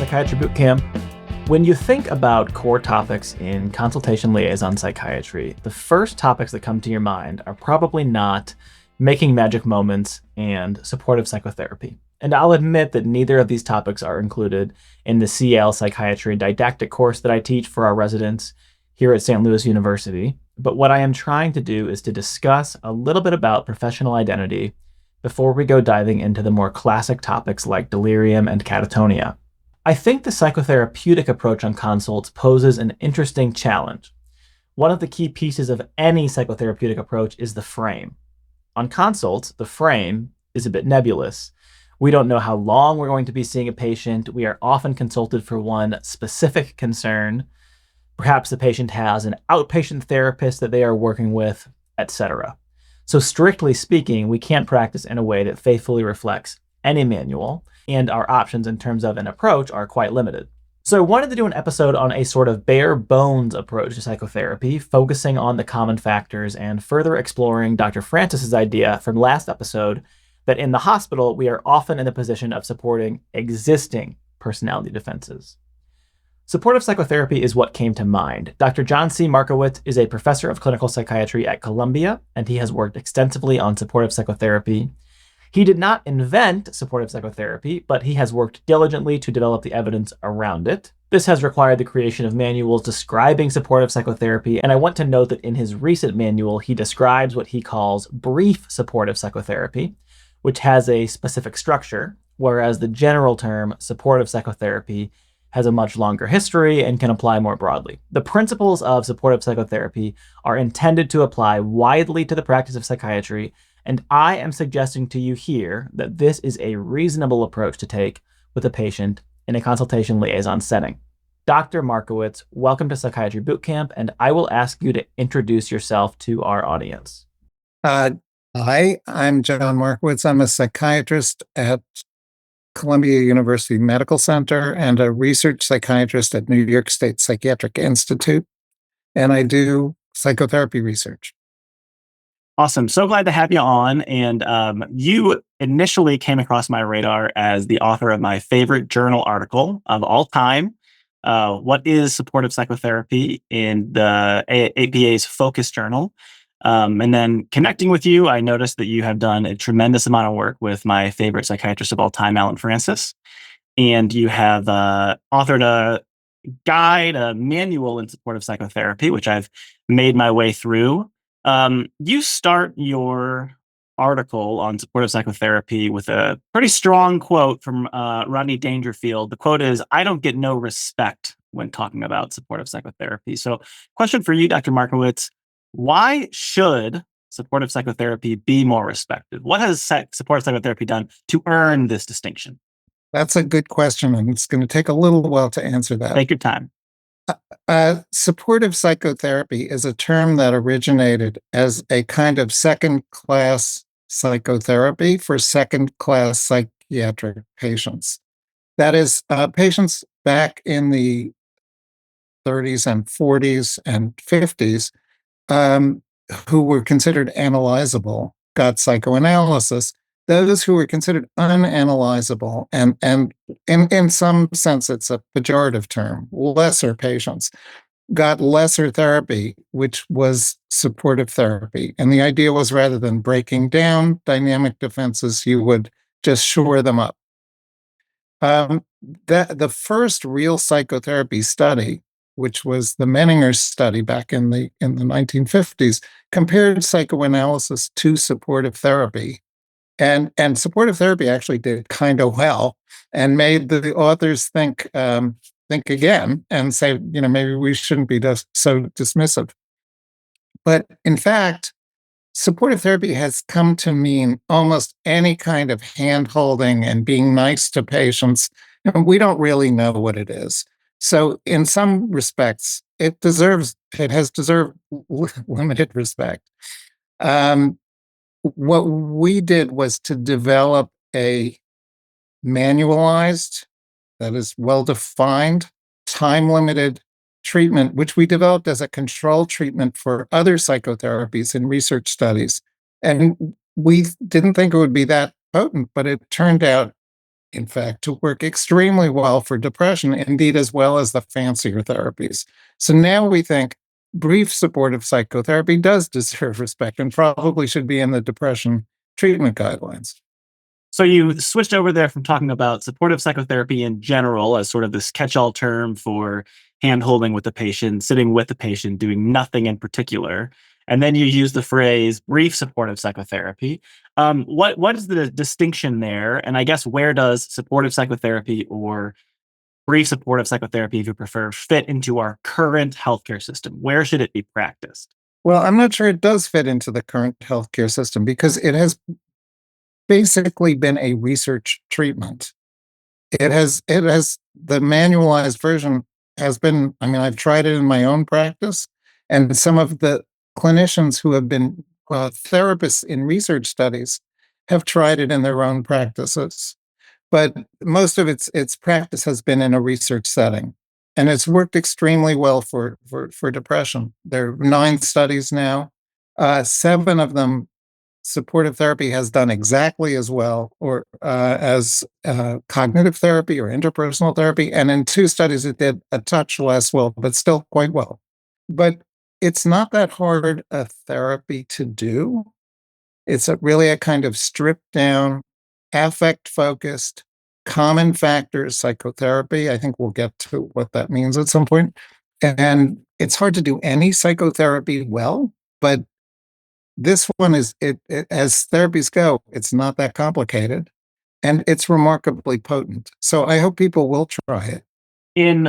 Psychiatry Bootcamp. When you think about core topics in consultation-liaison psychiatry, the first topics that come to your mind are probably not making magic moments and supportive psychotherapy. And I'll admit that neither of these topics are included in the CL Psychiatry didactic course that I teach for our residents here at St. Louis University. But what I am trying to do is to discuss a little bit about professional identity before we go diving into the more classic topics like delirium and catatonia. I think the psychotherapeutic approach on consults poses an interesting challenge. One of the key pieces of any psychotherapeutic approach is the frame. On consults, the frame is a bit nebulous. We don't know how long we're going to be seeing a patient. We are often consulted for one specific concern. Perhaps the patient has an outpatient therapist that they are working with, etc. So strictly speaking, we can't practice in a way that faithfully reflects any manual, and our options in terms of an approach are quite limited. So I wanted to do an episode on a sort of bare bones approach to psychotherapy, focusing on the common factors and further exploring Dr. Francis's idea from last episode that in the hospital, we are often in the position of supporting existing personality defenses. Supportive psychotherapy is what came to mind. Dr. John C. Markowitz is a professor of clinical psychiatry at Columbia, and he has worked extensively on supportive psychotherapy. He did not invent supportive psychotherapy, but he has worked diligently to develop the evidence around it. This has required the creation of manuals describing supportive psychotherapy, and I want to note that in his recent manual, he describes what he calls brief supportive psychotherapy, which has a specific structure, whereas the general term supportive psychotherapy has a much longer history and can apply more broadly. The principles of supportive psychotherapy are intended to apply widely to the practice of psychiatry, and I am suggesting to you here that this is a reasonable approach to take with a patient in a consultation liaison setting. Dr. Markowitz, welcome to Psychiatry Bootcamp, and I will ask you to introduce yourself to our audience. Hi, I'm John Markowitz. I'm a psychiatrist at Columbia University Medical Center and a research psychiatrist at New York State Psychiatric Institute, and I do psychotherapy research. Awesome. So glad to have you on. And you initially came across my radar as the author of my favorite journal article of all time. What is supportive psychotherapy in the APA's Focus Journal? And then connecting with you, I noticed that you have done a tremendous amount of work with my favorite psychiatrist of all time, Alan Francis. And you have authored a guide, a manual in supportive psychotherapy, which I've made my way through. You start your article on supportive psychotherapy with a pretty strong quote from Rodney Dangerfield. The quote is, "I don't get no respect when talking about supportive psychotherapy." So question for you, Dr. Markowitz, why should supportive psychotherapy be more respected? What has supportive psychotherapy done to earn this distinction? That's a good question, and it's going to take a little while to answer that. Take your time. Supportive psychotherapy is a term that originated as a kind of second-class psychotherapy for second-class psychiatric patients. That is, patients back in the 30s and 40s and 50s who were considered analyzable got psychoanalysis. Those who were considered unanalyzable, and in some sense it's a pejorative term, lesser patients, got lesser therapy, which was supportive therapy. And the idea was rather than breaking down dynamic defenses, you would just shore them up. The first real psychotherapy study, which was the Menninger study back in the 1950s, compared psychoanalysis to supportive therapy. And supportive therapy actually did kind of well and made the authors think again and say, maybe we shouldn't be so dismissive. But in fact, supportive therapy has come to mean almost any kind of hand-holding and being nice to patients. We don't really know what it is. So in some respects, it has deserved limited respect. What we did was to develop a manualized, that is well-defined, time-limited treatment, which we developed as a control treatment for other psychotherapies in research studies. And we didn't think it would be that potent, but it turned out in fact, to work extremely well for depression, indeed, as well as the fancier therapies. So now we think brief supportive psychotherapy does deserve respect and probably should be in the depression treatment guidelines. So you switched over there from talking about supportive psychotherapy in general as sort of this catch-all term for hand-holding with the patient, sitting with the patient, doing nothing in particular. And then you use the phrase brief supportive psychotherapy. What is the distinction there? And I guess where does supportive psychotherapy or brief supportive psychotherapy, if you prefer, fit into our current healthcare system? Where should it be practiced? Well, I'm not sure it does fit into the current healthcare system because it has basically been a research treatment. It has the manualized version has been, I mean, I've tried it in my own practice, and some of the clinicians who have been therapists in research studies have tried it in their own practices. But most of its practice has been in a research setting, and it's worked extremely well for depression. There are 9 studies now. 7 of them supportive therapy has done exactly as well or as cognitive therapy or interpersonal therapy, and in 2 studies it did a touch less well, but still quite well. But it's not that hard a therapy to do. It's really a kind of stripped down, affect focused, common factors psychotherapy. I think we'll get to what that means at some point. And it's hard to do any psychotherapy well, but this one is as therapies go, it's not that complicated and it's remarkably potent. So I hope people will try it. In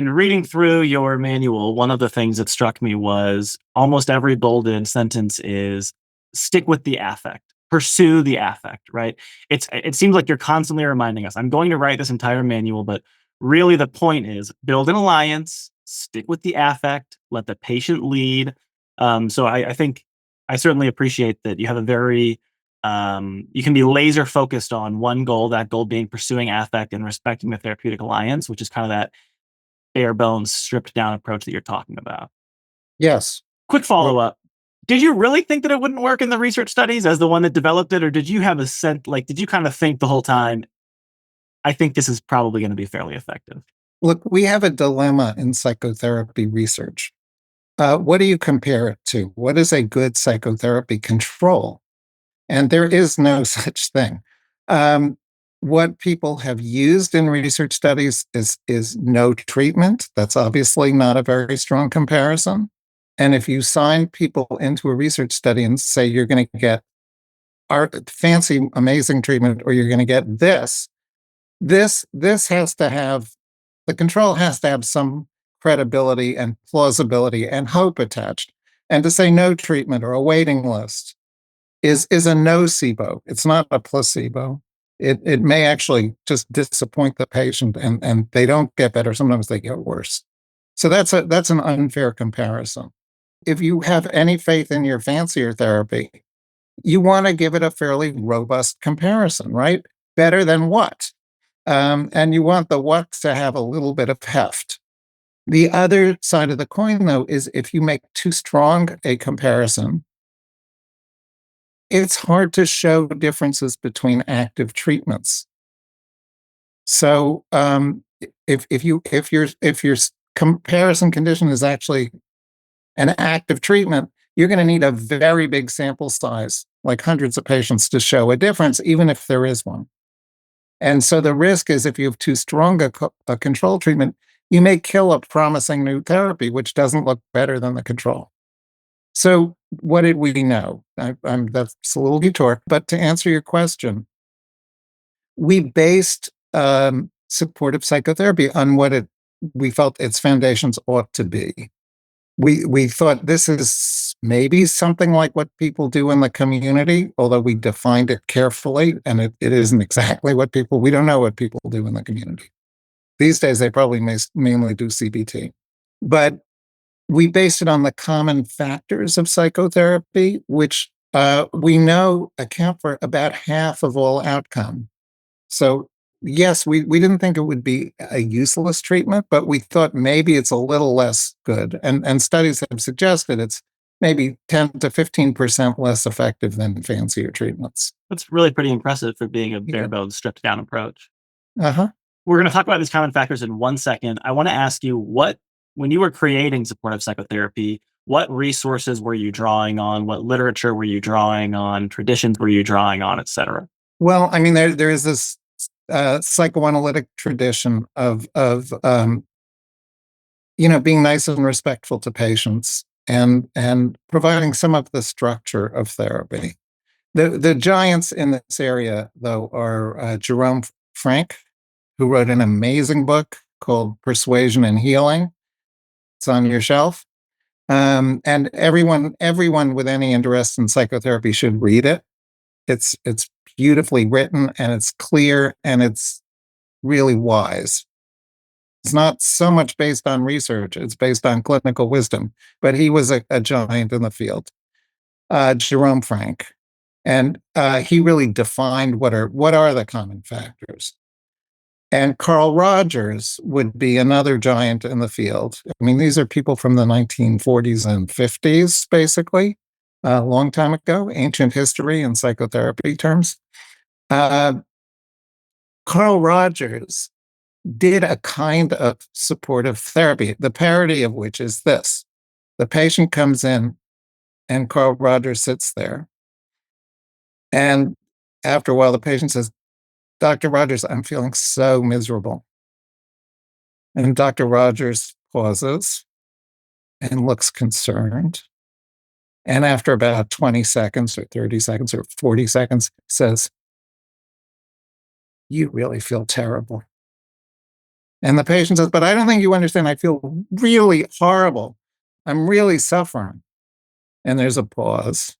reading through your manual, one of the things that struck me was almost every bolded sentence is stick with the affect, pursue the affect, right? It seems like you're constantly reminding us. I'm going to write this entire manual, but really the point is build an alliance, stick with the affect, let the patient lead. So I think I certainly appreciate that you have a very you can be laser focused on one goal, that goal being pursuing affect and respecting the therapeutic alliance, which is kind of that bare bones, stripped down approach that you're talking about. Yes. Quick Well, follow up. Did you really think that it wouldn't work in the research studies as the one that developed it? Or did you have a sense, like, did you kind of think the whole time, I think this is probably going to be fairly effective? look, we have a dilemma in psychotherapy research. What do you compare it to? What is a good psychotherapy control? And there is no such thing. Um, what people have used in research studies is no treatment. That's obviously not a very strong comparison. And if you sign people into a research study and say you're going to get our fancy, amazing treatment, or you're going to get this has to have the control has to have some credibility and plausibility and hope attached. And to say no treatment or a waiting list is a nocebo. It's not a placebo. It may actually just disappoint the patient and they don't get better. Sometimes they get worse. So that's an unfair comparison. If you have any faith in your fancier therapy, you want to give it a fairly robust comparison, right? Better than what? And you want the what to have a little bit of heft. The other side of the coin, though, is if you make too strong a comparison, it's hard to show differences between active treatments. So if your comparison condition is actually an active treatment, you're going to need a very big sample size, like hundreds of patients, to show a difference, even if there is one. And so the risk is if you have too strong a control treatment, you may kill a promising new therapy, which doesn't look better than the control. So what did we know? That's a little detour, but to answer your question, we based supportive psychotherapy on what we felt its foundations ought to be. We thought this is maybe something like what people do in the community, although we defined it carefully, and it isn't exactly what we don't know what people do in the community. These days, they probably mainly do CBT. But we based it on the common factors of psychotherapy, which we know account for about half of all outcome. So yes, we didn't think it would be a useless treatment, but we thought maybe it's a little less good. And studies have suggested maybe 10 to 15% less effective than fancier treatments. That's really pretty impressive for being a bare Yeah. bones, stripped down approach. Uh-huh. We're going to talk about these common factors in 1 second. I want to ask you when you were creating supportive psychotherapy, what resources were you drawing on? What literature were you drawing on? Traditions were you drawing on, et cetera? Well, I mean, there is this psychoanalytic tradition of being nice and respectful to patients and providing some of the structure of therapy. The giants in this area, though, are Jerome Frank, who wrote an amazing book called Persuasion and Healing. It's on your shelf. And everyone with any interest in psychotherapy should read it. It's beautifully written and it's clear and it's really wise. It's not so much based on research; it's based on clinical wisdom. But he was a giant in the field, Jerome Frank, and he really defined what are the common factors. And Carl Rogers would be another giant in the field. I mean, these are people from the 1940s and 50s, basically, a long time ago, ancient history in psychotherapy terms. Uh, Carl Rogers did a kind of supportive therapy, the parody of which is this. The patient comes in, and Carl Rogers sits there. And after a while, the patient says, Dr. Rogers, I'm feeling so miserable. And Dr. Rogers pauses and looks concerned. And after about 20 seconds or 30 seconds or 40 seconds, says, you really feel terrible. And the patient says, but I don't think you understand. I feel really horrible. I'm really suffering. And there's a pause.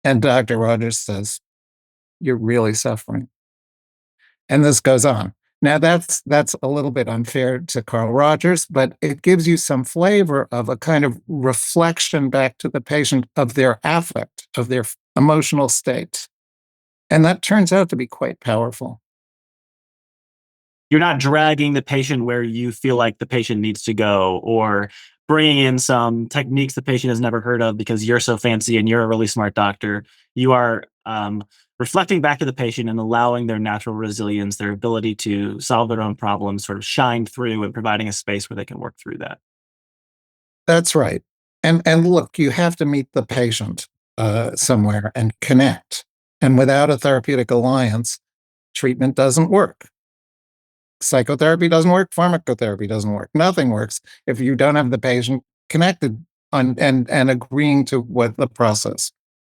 And Dr. Rogers says, you're really suffering. And this goes on. Now, that's a little bit unfair to Carl Rogers, but it gives you some flavor of a kind of reflection back to the patient of their affect, of their emotional state. And that turns out to be quite powerful. You're not dragging the patient where you feel like the patient needs to go, or bringing in some techniques the patient has never heard of because you're so fancy and you're a really smart doctor. You are reflecting back to the patient and allowing their natural resilience, their ability to solve their own problems, sort of shine through, and providing a space where they can work through that. That's right. And look, you have to meet the patient somewhere and connect. And without a therapeutic alliance, treatment doesn't work. Psychotherapy doesn't work. Pharmacotherapy doesn't work. Nothing works if you don't have the patient connected on and agreeing to what the process.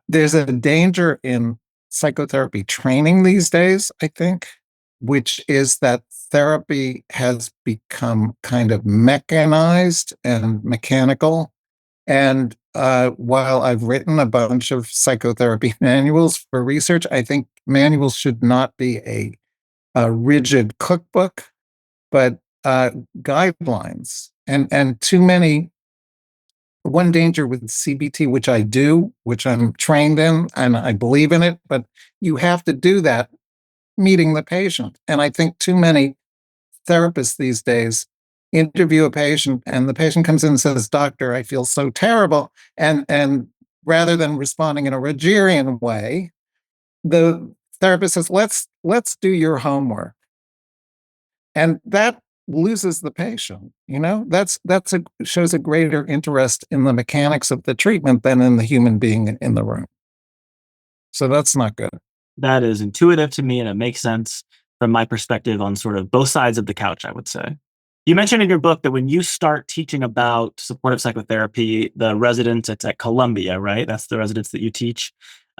There's a danger in psychotherapy training these days, I think, which is that therapy has become kind of mechanized and mechanical. And while I've written a bunch of psychotherapy manuals for research, I think manuals should not be a rigid cookbook, but guidelines. And too many. One danger with CBT, which I do, which I'm trained in, and I believe in it, but you have to do that meeting the patient. And I think too many therapists these days interview a patient, and the patient comes in and says, "Doctor, I feel so terrible," and rather than responding in a Rogerian way, the therapist says, "Let's do your homework." And that loses the patient. Shows a greater interest in the mechanics of the treatment than in the human being in the room. So that's not good. That is intuitive to me and it makes sense from my perspective on sort of both sides of the couch, I would say. You mentioned in your book that when you start teaching about supportive psychotherapy, the residents, it's at Columbia, right? That's the residents that you teach.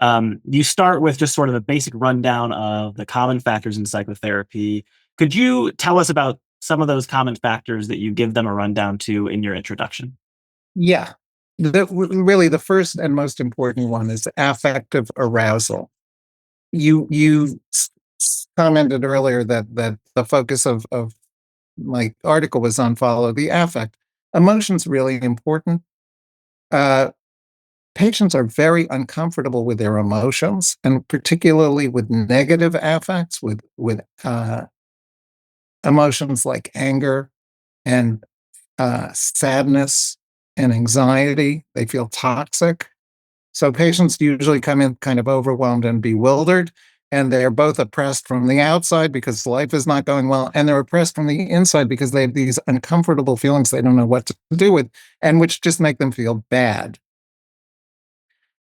You start with just sort of a basic rundown of the common factors in psychotherapy. Could you tell us about some of those common factors that you give them a rundown to in your introduction? Yeah. Really, the first and most important one is affective arousal. You commented earlier that the focus of my article was on follow the affect. Emotion's really important. Uh, Patients are very uncomfortable with their emotions, and particularly with negative affects, with emotions like anger and sadness and anxiety. They feel toxic. So patients usually come in kind of overwhelmed and bewildered, and they're both oppressed from the outside because life is not going well, and they're oppressed from the inside because they have these uncomfortable feelings they don't know what to do with, and which just make them feel bad.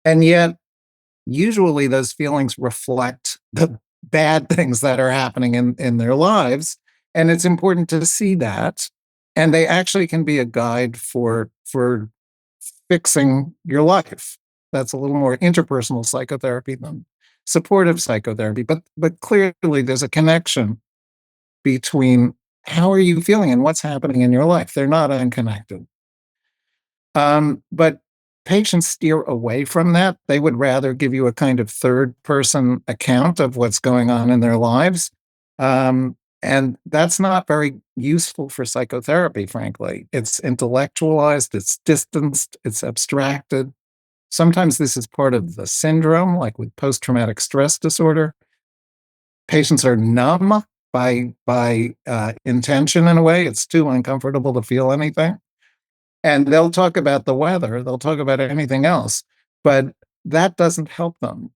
And yet, usually those feelings reflect the bad things that are happening in their lives. And it's important to see that. And they actually can be a guide for fixing your life. That's a little more interpersonal psychotherapy than supportive psychotherapy. But clearly there's a connection between how are you feeling and what's happening in your life. They're not unconnected. But patients steer away from that. They would rather give you a kind of third person account of what's going on in their lives. And that's not very useful for psychotherapy, frankly. It's intellectualized, it's distanced, it's abstracted. Sometimes this is part of the syndrome, like with post traumatic stress disorder. Patients are numb by intention in a way. It's too uncomfortable to feel anything. And they'll talk about the weather, they'll talk about anything else, but that doesn't help them.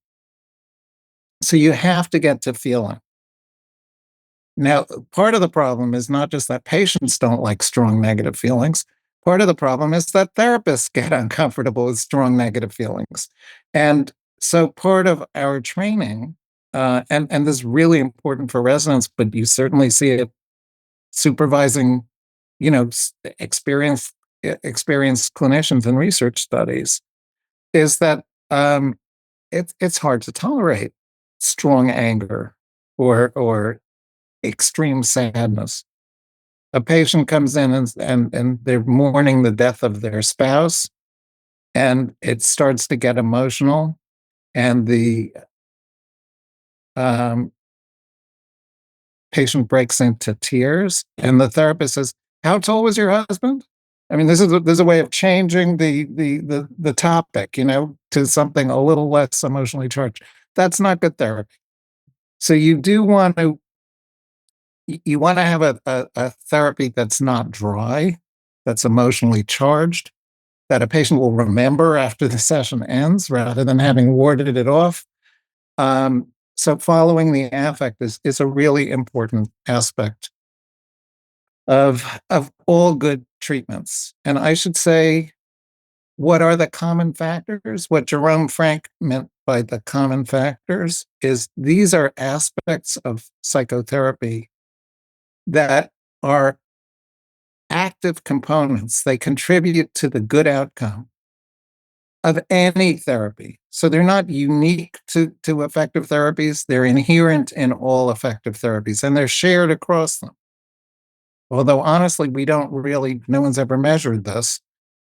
So you have to get to feeling. Now, part of the problem is not just that patients don't like strong negative feelings. Part of the problem is that therapists get uncomfortable with strong negative feelings. And so part of our training, and this is really important for residents, but you certainly see it supervising, experienced clinicians in research studies, is that it's hard to tolerate strong anger or extreme sadness. A patient comes in and they're mourning the death of their spouse, and it starts to get emotional, and the um, patient breaks into tears, and the therapist says, "How tall was your husband?" I mean, there's a way of changing the topic, to something a little less emotionally charged. That's not good therapy. So you want to have a therapy that's not dry, that's emotionally charged, that a patient will remember after the session ends rather than having warded it off. So following the affect is a really important aspect of all good treatments. And I should say, what are the common factors? What Jerome Frank meant by the common factors is these are aspects of psychotherapy that are active components. They contribute to the good outcome of any therapy. So they're not unique to effective therapies. They're inherent in all effective therapies, and they're shared across them. Although honestly, no one's ever measured this.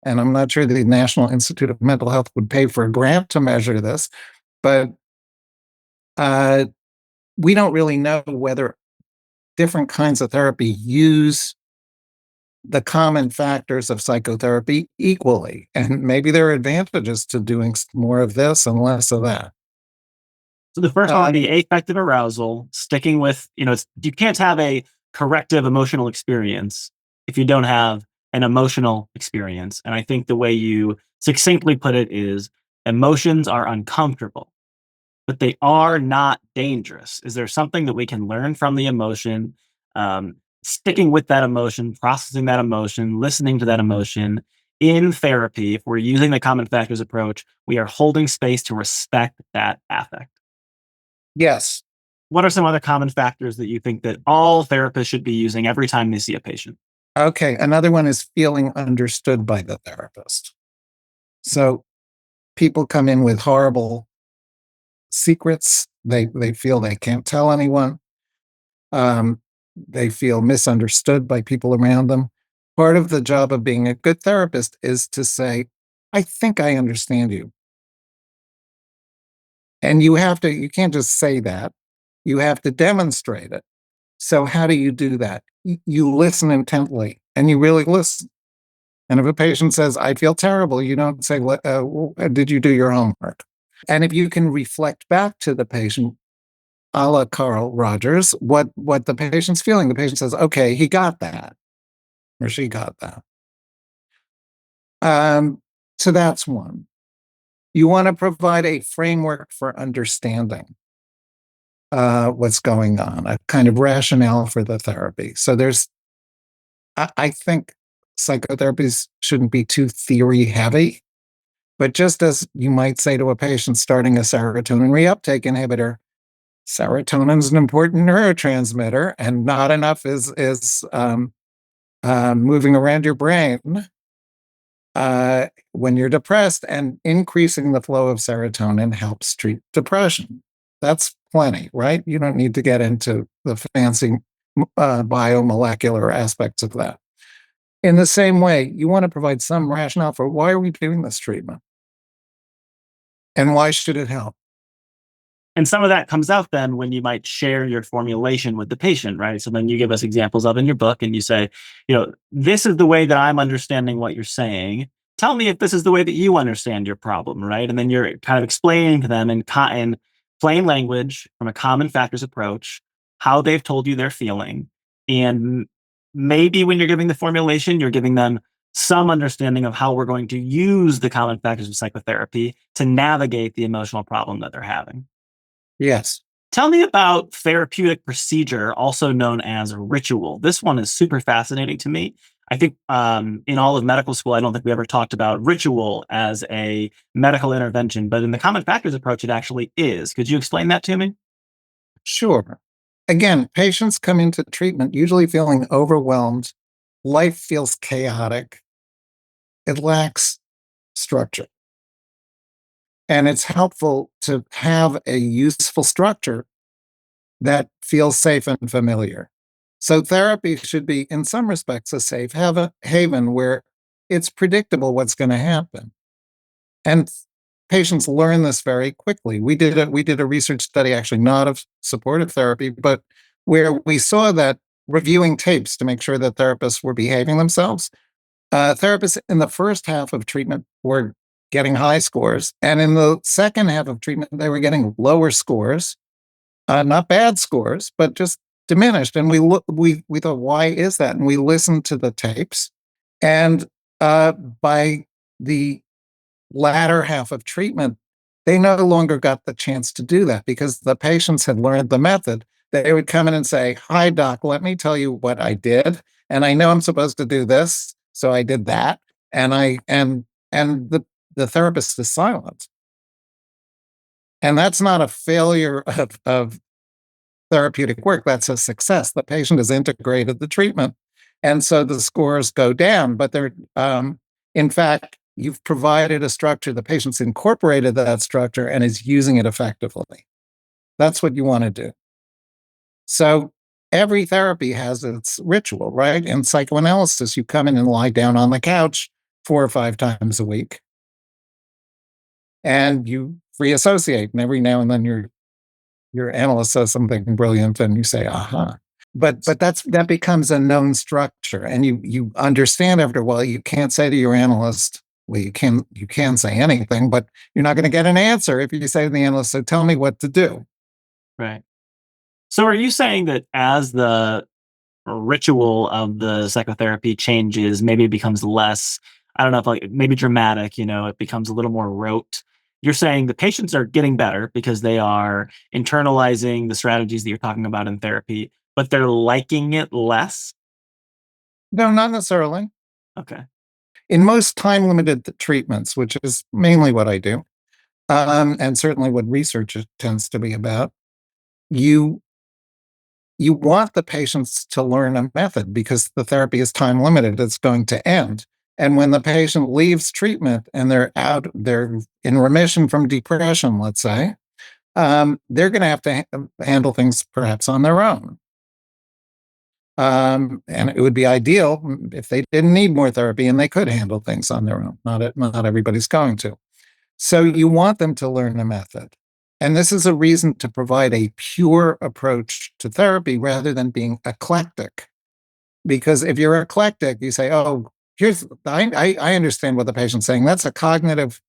And I'm not sure the National Institute of Mental Health would pay for a grant to measure this, but uh, we don't really know whether different kinds of therapy use the common factors of psychotherapy equally. And maybe there are advantages to doing more of this and less of that. So the first one would be affective arousal, sticking with, you can't have a corrective emotional experience if you don't have an emotional experience. And I think the way you succinctly put it is emotions are uncomfortable, but they are not dangerous. Is there something that we can learn from the emotion, sticking with that emotion, processing that emotion, listening to that emotion in therapy? If we're using the common factors approach, we are holding space to respect that affect. Yes. What are some other common factors that you think that all therapists should be using every time they see a patient? Okay. Another one is feeling understood by the therapist. So people come in with horrible secrets. They feel they can't tell anyone. Um, they feel misunderstood by people around them. Part of the job of being a good therapist is to say, I think I understand you. And you can't just say that. You have to demonstrate it. So how do you do that? You listen intently and you really listen. And if a patient says, I feel terrible, you don't say, did you do your homework? And if you can reflect back to the patient, a la Carl Rogers, what the patient's feeling, the patient says, okay, he got that, or she got that. Um, so that's one. You want to provide a framework for understanding what's going on, a kind of rationale for the therapy. So I think psychotherapies shouldn't be too theory heavy, but just as you might say to a patient starting a serotonin reuptake inhibitor, serotonin's an important neurotransmitter, and not enough is moving around your brain when you're depressed, and increasing the flow of serotonin helps treat depression. That's plenty, right? You don't need to get into the fancy biomolecular aspects of that. In the same way, you want to provide some rationale for why are we doing this treatment and why should it help? And some of that comes out then when you might share your formulation with the patient, right? So then you give us examples of in your book and you say, this is the way that I'm understanding what you're saying. Tell me if this is the way that you understand your problem, right? And then you're kind of explaining to them in plain language from a common factors approach how they've told you they're feeling. And maybe when you're giving the formulation, you're giving them some understanding of how we're going to use the common factors of psychotherapy to navigate the emotional problem that they're having. Yes. Tell me about therapeutic procedure, also known as ritual. This one is super fascinating to me. I think in all of medical school, I don't think we ever talked about ritual as a medical intervention, but in the common factors approach, it actually is. Could you explain that to me? Sure. Again, patients come into treatment usually feeling overwhelmed. Life feels chaotic. It lacks structure. And it's helpful to have a useful structure that feels safe and familiar. So therapy should be, in some respects, a safe haven where it's predictable what's going to happen. And patients learn this very quickly. We did a research study, actually not of supportive therapy, but where we saw that reviewing tapes to make sure that therapists were behaving themselves, therapists in the first half of treatment were getting high scores, and in the second half of treatment, they were getting lower scores, not bad scores, but just diminished. And we thought, why is that? And we listened to the tapes, and by the latter half of treatment, they no longer got the chance to do that because the patients had learned the method. They would come in and say, "Hi, doc, let me tell you what I did, and I know I'm supposed to do this, so I did that." And the therapist is silent, and that's not a failure of therapeutic work. That's a success. The patient has integrated the treatment, and so the scores go down. But in fact, you've provided a structure. The patient's incorporated that structure and is using it effectively. That's what you want to do. So every therapy has its ritual, right? In psychoanalysis, you come in and lie down on the couch 4 or 5 times a week, and you free associate. And every now and then your analyst says something brilliant, and you say, "Aha." But that becomes a known structure, and you understand after a while. You can't say to your analyst, well, you can say anything, but you're not going to get an answer if you say to the analyst, "So tell me what to do." Right. So are you saying that as the ritual of the psychotherapy changes, maybe it becomes less, I don't know if like maybe dramatic, it becomes a little more rote. You're saying the patients are getting better because they are internalizing the strategies that you're talking about in therapy, but they're liking it less? No, not necessarily. Okay. In most time-limited treatments, which is mainly what I do, and certainly what research tends to be about, you you want the patients to learn a method because the therapy is time limited. It's going to end. And when the patient leaves treatment and they're in remission from depression, let's say, they're going to have to handle things perhaps on their own. And it would be ideal if they didn't need more therapy and they could handle things on their own. Not everybody's going to. So you want them to learn a method. And this is a reason to provide a pure approach to therapy rather than being eclectic. Because if you're eclectic, you say, "Oh, I understand what the patient's saying. That's a cognitive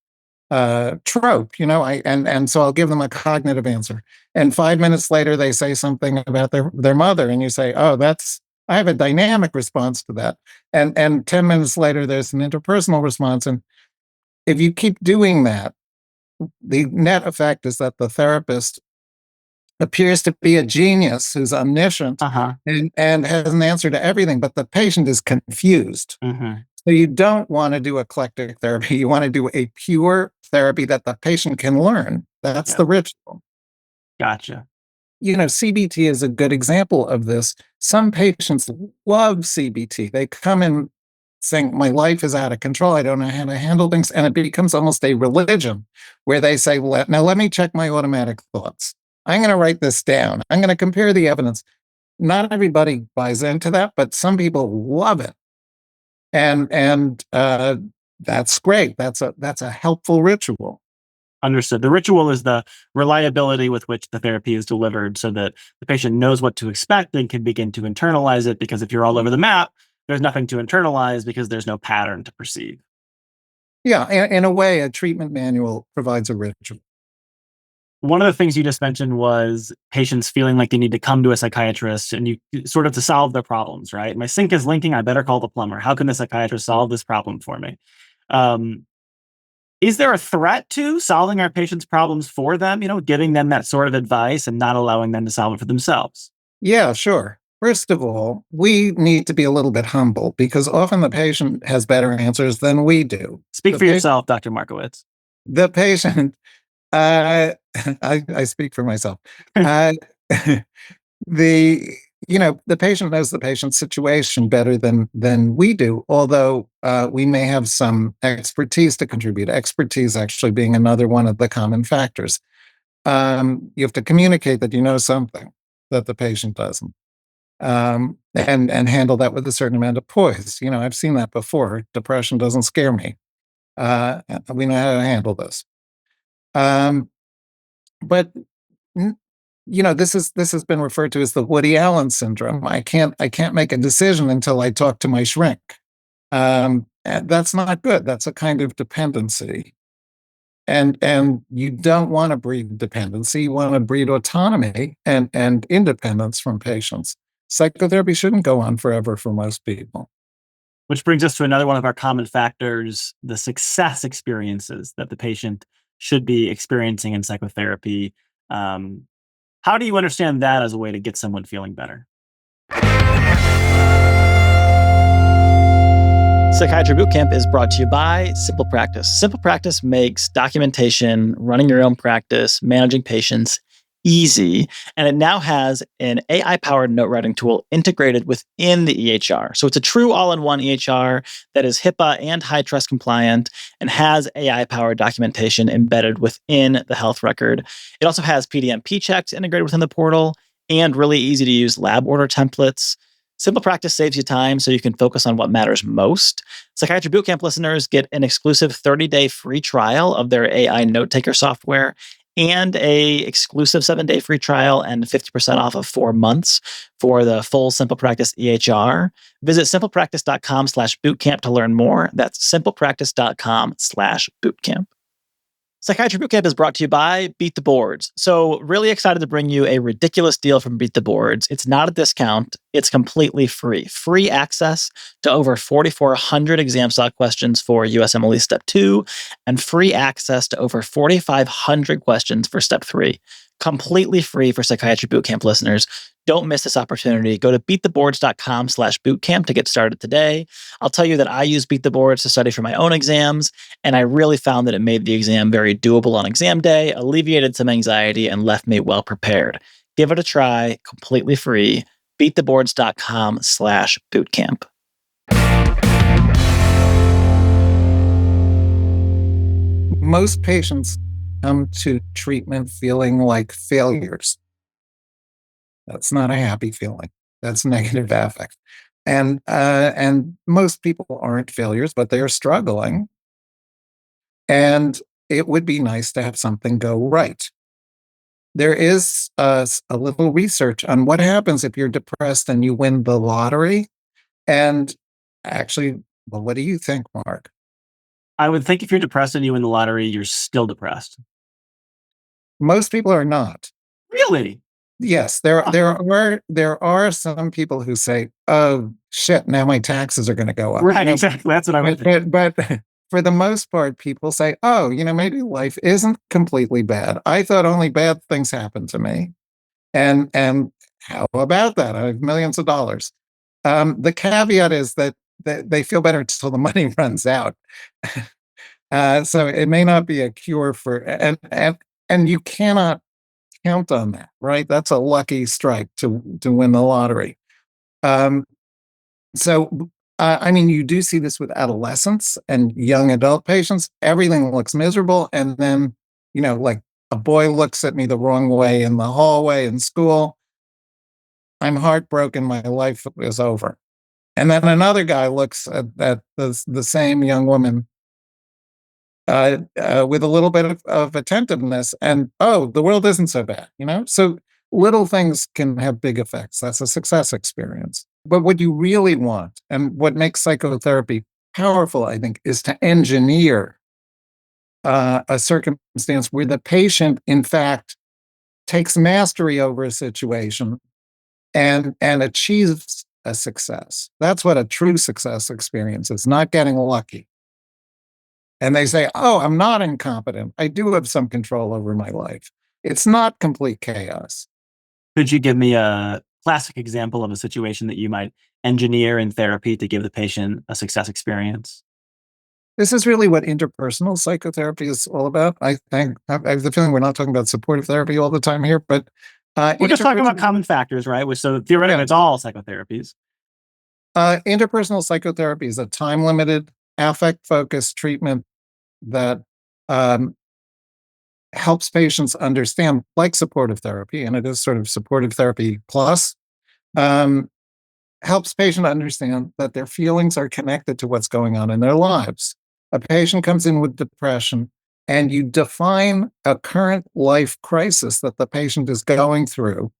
trope, and so I'll give them a cognitive answer." And 5 minutes later, they say something about their mother, and you say, "Oh, that's I have a dynamic response to that. And 10 minutes later, there's an interpersonal response. And if you keep doing that, the net effect is that the therapist appears to be a genius who's omniscient Uh-huh. and has an answer to everything, but the patient is confused. Mm-hmm. So you don't want to do eclectic therapy. You want to do a pure therapy that the patient can learn. That's Yep. the ritual. Gotcha. CBT is a good example of this. Some patients love CBT. They come in saying, my life is out of control. I don't know how to handle things. And it becomes almost a religion where they say, now let me check my automatic thoughts. I'm going to write this down. I'm going to compare the evidence. Not everybody buys into that, but some people love it. And that's great. That's a helpful ritual. Understood. The ritual is the reliability with which the therapy is delivered so that the patient knows what to expect and can begin to internalize it, because if you're all over the map, there's nothing to internalize because there's no pattern to perceive. Yeah, in a way, a treatment manual provides a ritual. One of the things you just mentioned was patients feeling like they need to come to a psychiatrist and you sort of to solve their problems, right? My sink is leaking. I better call the plumber. How can the psychiatrist solve this problem for me? Is there a threat to solving our patients' problems for them, giving them that sort of advice and not allowing them to solve it for themselves? Yeah, sure. First of all, we need to be a little bit humble because often the patient has better answers than we do. Speak for yourself, Dr. Markowitz. The patient, I speak for myself. Uh, the the patient knows the patient's situation better than we do, although we may have some expertise to contribute. Expertise actually being another one of the common factors. You have to communicate that you know something that the patient doesn't, and handle that with a certain amount of poise. I've seen that before. Depression doesn't scare me. We know how to handle this. Um, but this has been referred to as the Woody Allen syndrome. I can't make a decision until I talk to my shrink. And that's not good. That's a kind of dependency. And you don't want to breed dependency. You want to breed autonomy and independence from patients. Psychotherapy shouldn't go on forever for most people. Which brings us to another one of our common factors, the success experiences that the patient should be experiencing in psychotherapy. How do you understand that as a way to get someone feeling better? Psychiatry Bootcamp is brought to you by Simple Practice. Simple Practice makes documentation, running your own practice, managing patients easy. And it now has an AI-powered note writing tool integrated within the EHR. So it's a true all-in-one EHR that is HIPAA and HITRUST compliant and has AI-powered documentation embedded within the health record. It also has PDMP checks integrated within the portal and really easy to use lab order templates. Simple Practice saves you time so you can focus on what matters most. Psychiatry Bootcamp listeners get an exclusive 30-day free trial of their AI note taker software and a exclusive 7-day free trial and 50% off of 4 months for the full Simple Practice EHR. Visit simplepractice.com/bootcamp to learn more. That's simplepractice.com/bootcamp. Psychiatry Bootcamp is brought to you by Beat the Boards. So really excited to bring you a ridiculous deal from Beat the Boards. It's not a discount. It's completely free. Free access to over 4,400 exam style questions for USMLE Step 2 and free access to over 4,500 questions for Step 3. Completely free for Psychiatry Bootcamp listeners. Don't miss this opportunity. Go to beattheboards.com/bootcamp to get started today. I'll tell you that I use Beat the Boards to study for my own exams, and I really found that it made the exam very doable on exam day, alleviated some anxiety, and left me well prepared. Give it a try, completely free. beattheboards.com/bootcamp. Most patients come to treatment feeling like failures. That's not a happy feeling. That's negative affect. And most people aren't failures, but they are struggling. And it would be nice to have something go right. There is a little research on what happens if you're depressed and you win the lottery. And actually, well, what do you think, Mark? I would think if you're depressed and you win the lottery, you're still depressed. Most people are not. Really? Yes, there are some people who say, "Oh shit, now my taxes are going to go up." Right, exactly. That's what I would think. But for the most part, people say, "Oh, maybe life isn't completely bad. I thought only bad things happened to me, and how about that? I have millions of dollars." The caveat is that they feel better until the money runs out. So it may not be a cure for, and you cannot count on that, right? That's a lucky strike to win the lottery. Um, so, I mean, you do see this with adolescents and young adult patients. Everything looks miserable, and then like a boy looks at me the wrong way in the hallway in school. I'm heartbroken. My life is over. And then another guy looks at the same young woman with a little bit of attentiveness, and oh, the world isn't so bad. So little things can have big effects. That's a success experience. But what you really want, and what makes psychotherapy powerful, I think, is to engineer a circumstance where the patient, in fact, takes mastery over a situation and achieves a success. That's what a true success experience is, not getting lucky. And they say, "Oh, I'm not incompetent. I do have some control over my life." It's not complete chaos. Could you give me a classic example of a situation that you might engineer in therapy to give the patient a success experience? This is really what interpersonal psychotherapy is all about. I think I have the feeling we're not talking about supportive therapy all the time here, but We're just talking about interpersonal, common factors, right? Which so theoretically, yeah, it's all psychotherapies. interpersonal psychotherapy is a time limited, affect focused treatment that um, helps patients understand, like supportive therapy, and it is sort of supportive therapy plus. Um, Helps patient understand that their feelings are connected to what's going on in their lives. A patient comes in with depression, and you define a current life crisis that the patient is going through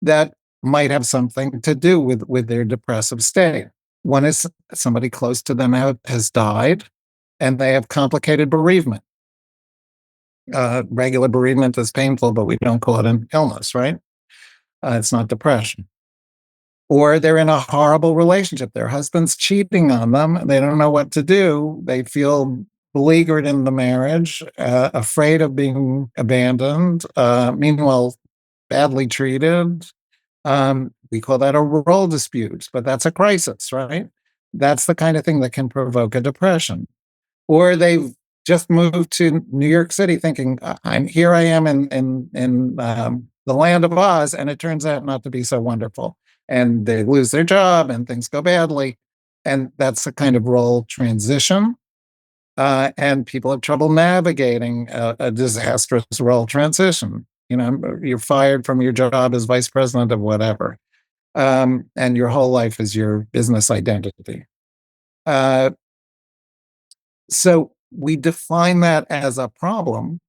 that might have something to do with their depressive state. One is somebody close to them has died, and they have complicated bereavement. Regular bereavement is painful, but we don't call it an illness, right? It's not depression. Or they're in a horrible relationship. Their husband's cheating on them. They don't know what to do. They feel beleaguered in the marriage, afraid of being abandoned, meanwhile, badly treated. We call that a role dispute, but that's a crisis, right? That's the kind of thing that can provoke a depression. Or they've just moved to New York City thinking, I'm here I am in the land of Oz, and it turns out not to be so wonderful. And they lose their job and things go badly. And that's a kind of role transition. And people have trouble navigating a disastrous role transition. You're fired from your job as vice president of whatever. And your whole life is your business identity. Uh, so we define that as a problem.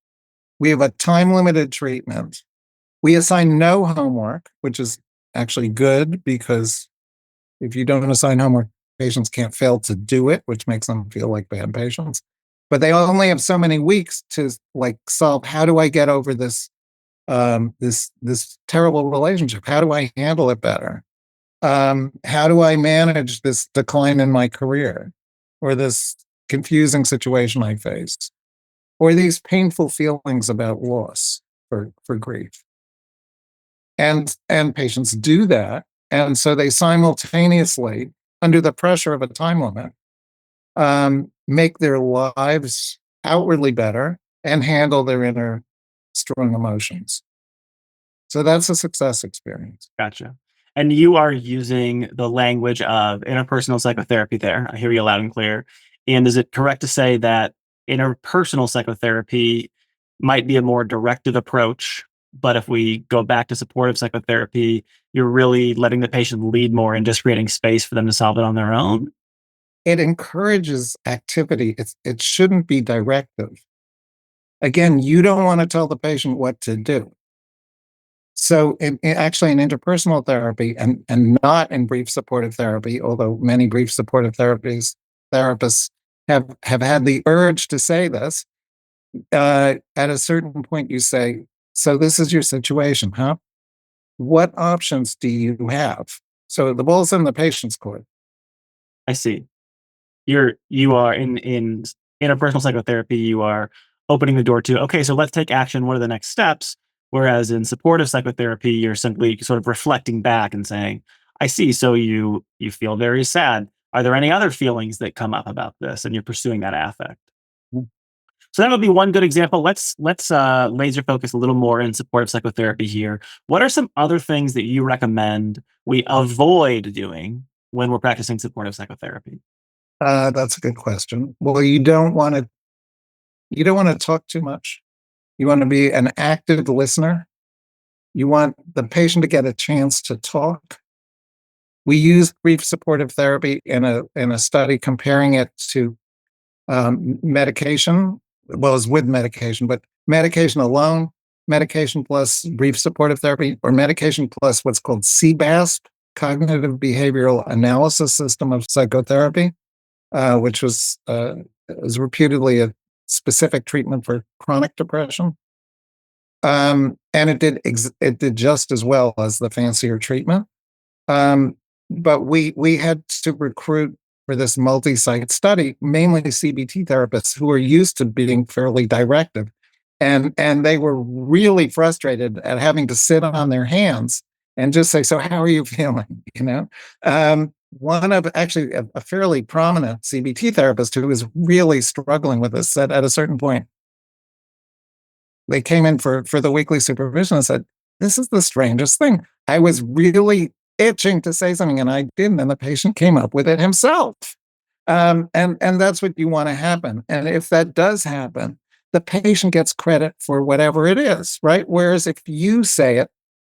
We have a time limited treatment. We assign no homework, which is actually good because if you don't assign homework, patients can't fail to do it, which makes them feel like bad patients. But they only have so many weeks to like solve, how do I get over this terrible relationship? How do I handle it better? How do I manage this decline in my career, or this confusing situation I face, or these painful feelings about loss, for grief? And patients do that, and so they simultaneously, under the pressure of a time limit, make their lives outwardly better and handle their inner strong emotions. So that's a success experience. Gotcha. And you are using the language of interpersonal psychotherapy there. I hear you loud and clear. And is it correct to say that interpersonal psychotherapy might be a more directive approach? But if we go back to supportive psychotherapy, you're really letting the patient lead more and just creating space for them to solve it on their own? It encourages activity. It shouldn't be directive. Again, you don't want to tell the patient what to do. So, actually, in interpersonal therapy, and not in brief supportive therapy, although many brief supportive therapists have had the urge to say this, at a certain point, you say, "So this is your situation, huh? what options do you have? So the ball's in the patient's court. I see. You are in interpersonal psychotherapy, you are opening the door to, okay, so let's take action. What are the next steps? Whereas in supportive psychotherapy, you're simply sort of reflecting back and saying, I see. So you feel very sad. Are there any other feelings that come up about this? And you're pursuing that affect. So that would be one good example. Let's laser focus a little more in supportive psychotherapy here. What are some other things that you recommend we avoid doing when we're practicing supportive psychotherapy? That's a good question. Well, you don't want to talk too much. You want to be an active listener. You want the patient to get a chance to talk. We use brief supportive therapy in a study comparing it to medication. Well, it's with medication, but medication alone, medication plus brief supportive therapy, or medication plus what's called CBASP, Cognitive Behavioral Analysis System of Psychotherapy, which was reputedly a specific treatment for chronic depression. And it did just as well as the fancier treatment. Um, but we had to recruit for this multi-site study mainly CBT therapists who are used to being fairly directive, and they were really frustrated at having to sit on their hands and just say, "So how are you feeling?" One of actually a fairly prominent CBT therapist who was really struggling with this said at a certain point, they came in for the weekly supervision and said, "This is the strangest thing. I was really itching to say something and I didn't, and the patient came up with it himself." And that's what you want to happen. And if that does happen, the patient gets credit for whatever it is, right? Whereas if you say it,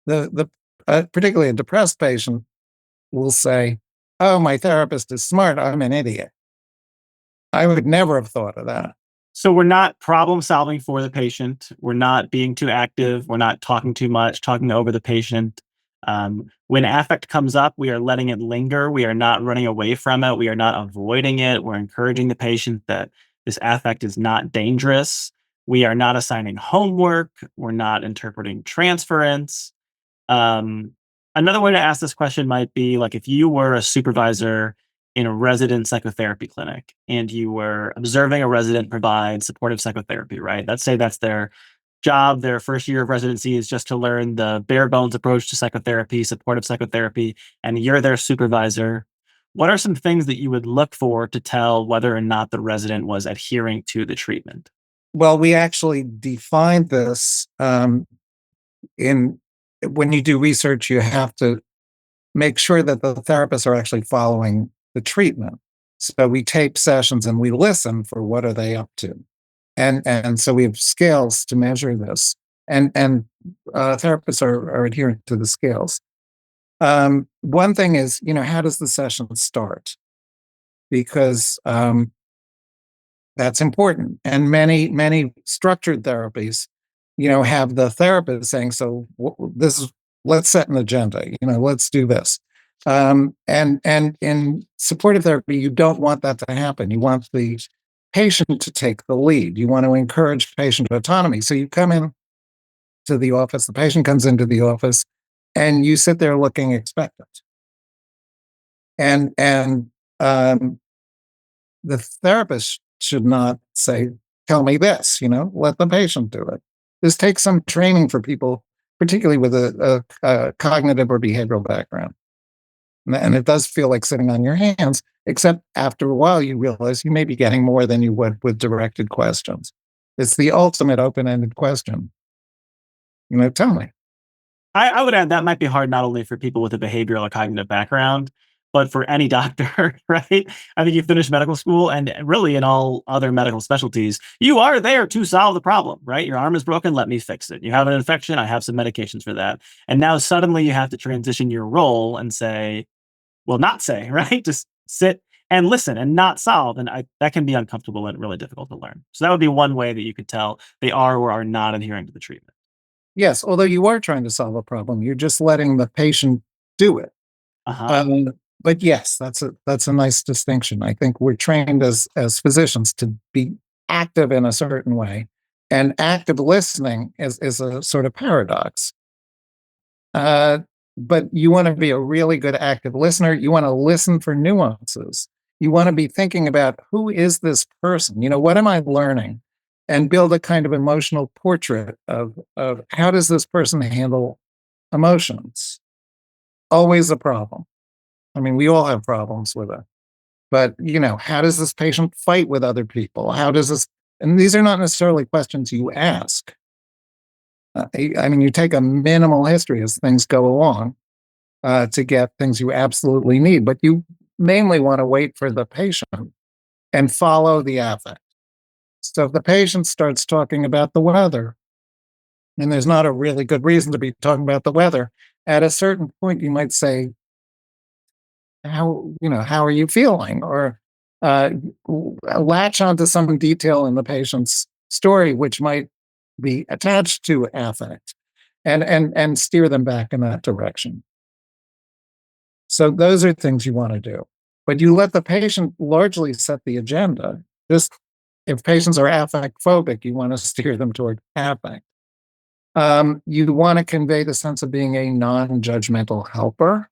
the particularly a depressed patient will say, "Oh, my therapist is smart. I'm an idiot. I would never have thought of that." So we're not problem solving for the patient. We're not being too active. We're not talking too much, talking over the patient. When affect comes up, we are letting it linger. We are not running away from it. We are not avoiding it. We're encouraging the patient that this affect is not dangerous. We are not assigning homework. We're not interpreting transference. Um, Another way to ask this question might be like if you were a supervisor in a resident psychotherapy clinic and you were observing a resident provide supportive psychotherapy, right? Let's say that's their job, their first year of residency is just to learn the bare bones approach to psychotherapy, supportive psychotherapy, and you're their supervisor. What are some things that you would look for to tell whether or not the resident was adhering to the treatment? Well, we actually defined this in when you do research, you have to make sure that the therapists are actually following the treatment. So we tape sessions and we listen for what are they up to, and so we have scales to measure this, and therapists are adherent to the scales. One thing is, how does the session start? Because that's important. And many structured therapies, have the therapist saying, "So this is let's set an agenda. Let's do this." And in supportive therapy, you don't want that to happen. You want the patient to take the lead. You want to encourage patient autonomy. So you come in to the office, the patient comes into the office, and you sit there looking expectant. And the therapist should not say, "Tell me this," let the patient do it. This takes some training for people, particularly with a cognitive or behavioral background. And it does feel like sitting on your hands, except after a while, you realize you may be getting more than you would with directed questions. It's the ultimate open ended question. Tell me. I would add that might be hard not only for people with a behavioral or cognitive background, but for any doctor, right? I think you finish medical school and really in all other medical specialties, you are there to solve the problem, right? Your arm is broken, let me fix it. You have an infection, I have some medications for that. And now suddenly you have to transition your role and say, well, not say, right? Just sit and listen and not solve. And that can be uncomfortable and really difficult to learn. So that would be one way that you could tell they are or are not adhering to the treatment. Yes, although you are trying to solve a problem, you're just letting the patient do it. Uh huh. Um, but yes, that's a nice distinction. I think we're trained as physicians to be active in a certain way, and active listening is a sort of paradox. Uh, but you want to be a really good active listener. You want to listen for nuances. You want to be thinking about, who is this person? What am I learning? And build a kind of emotional portrait of how does this person handle emotions? Always a problem. I mean, we all have problems with it. But, how does this patient fight with other people? How does this, and these are not necessarily questions you ask. I mean, you take a minimal history as things go along to get things you absolutely need, but you mainly want to wait for the patient and follow the affect. So if the patient starts talking about the weather, and there's not a really good reason to be talking about the weather, at a certain point you might say, how are you feeling? Or uh, latch onto some detail in the patient's story which might be attached to affect, and steer them back in that direction. So those are things you want to do. But you let the patient largely set the agenda. Just if patients are affect phobic, you want to steer them toward affect. You want to convey the sense of being a non-judgmental helper.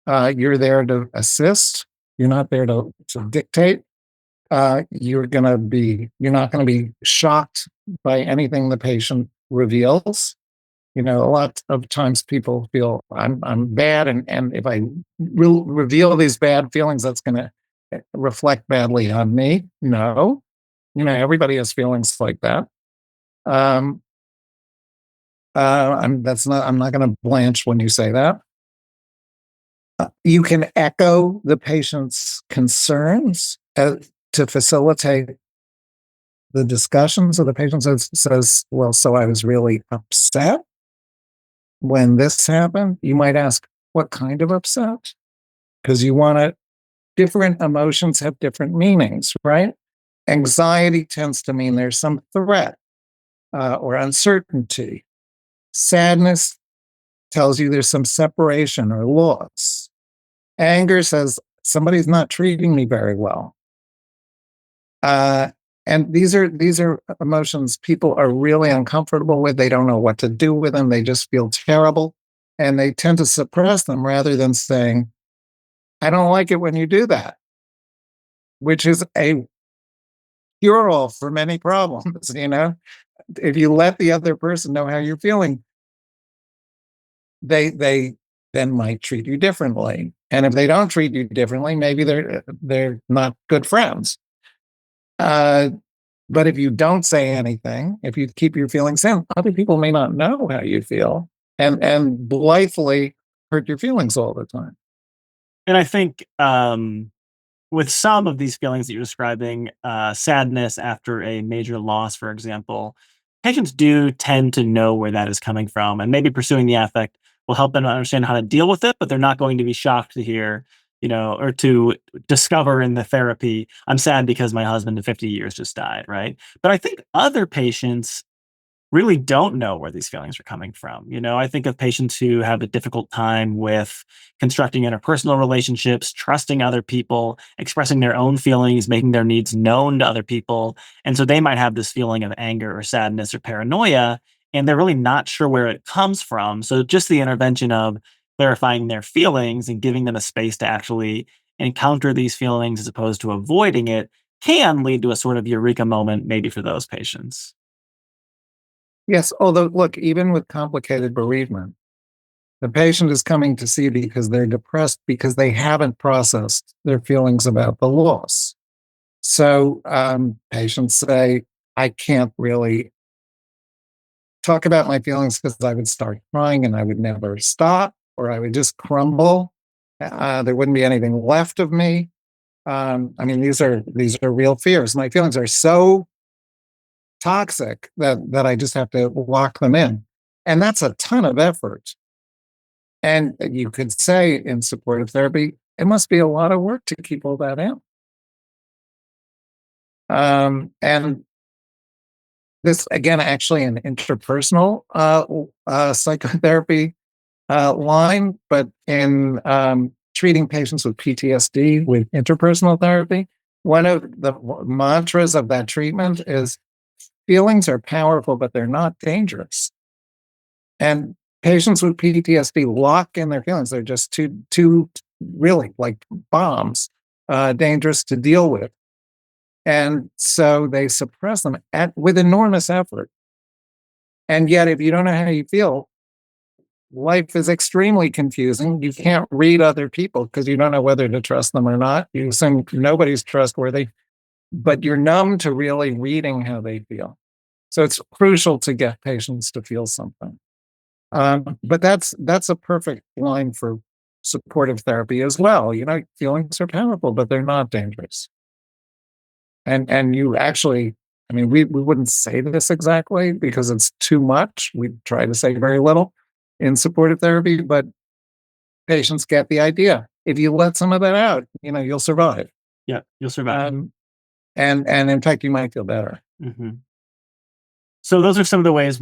You're there to assist. You're not there to dictate. You're not going to be shocked by anything the patient reveals. A lot of times people feel I'm bad, and if I reveal these bad feelings, that's going to reflect badly on me. No, everybody has feelings like that. Um, I'm not going to blanch when you say that. You can echo the patient's concerns to facilitate the discussion. So the patient says, well, so I was really upset when this happened. You might ask, what kind of upset? Because you want to, different emotions have different meanings, right? Anxiety tends to mean there's some threat or uncertainty. Sadness tells you there's some separation or loss. Anger says somebody's not treating me very well. And these are emotions people are really uncomfortable with. They don't know what to do with them. They just feel terrible, and they tend to suppress them rather than saying, "I don't like it when you do that," which is a cure-all for many problems. If you let the other person know how you're feeling, they then might treat you differently. And if they don't treat you differently, maybe they're not good friends. But if you don't say anything, if you keep your feelings in, other people may not know how you feel, and blithely hurt your feelings all the time. And I think with some of these feelings that you're describing, sadness after a major loss, for example, patients do tend to know where that is coming from, and maybe pursuing the affect will help them understand how to deal with it, but they're not going to be shocked to hear, or to discover in the therapy, I'm sad because my husband of 50 years just died, right? But I think other patients really don't know where these feelings are coming from. I think of patients who have a difficult time with constructing interpersonal relationships, trusting other people, expressing their own feelings, making their needs known to other people. And so they might have this feeling of anger or sadness or paranoia, and they're really not sure where it comes from. So just the intervention of clarifying their feelings and giving them a space to actually encounter these feelings as opposed to avoiding it can lead to a sort of eureka moment, maybe for those patients. Yes, although look, even with complicated bereavement, the patient is coming to see you because they're depressed because they haven't processed their feelings about the loss. So patients say, I can't really talk about my feelings because I would start crying and I would never stop, or I would just crumble. There wouldn't be anything left of me. I mean, these are real fears. My feelings are so toxic that I just have to lock them in. And that's a ton of effort. And you could say in supportive therapy, it must be a lot of work to keep all that in. And this, again, actually an interpersonal psychotherapy line, but in treating patients with PTSD with interpersonal therapy, one of the mantras of that treatment is feelings are powerful, but they're not dangerous. And patients with PTSD lock in their feelings. They're just too really like bombs, dangerous to deal with. And so they suppress them with enormous effort. And yet, if you don't know how you feel, life is extremely confusing. You can't read other people because you don't know whether to trust them or not. You assume nobody's trustworthy, but you're numb to really reading how they feel. So it's crucial to get patients to feel something. But that's a perfect line for supportive therapy as well. Feelings are powerful, but they're not dangerous. And you actually, I mean, we wouldn't say this exactly because it's too much. We try to say very little in supportive therapy, but patients get the idea. If you let some of that out, you'll survive. Yeah, you'll survive. And in fact, you might feel better. Mm-hmm. So those are some of the ways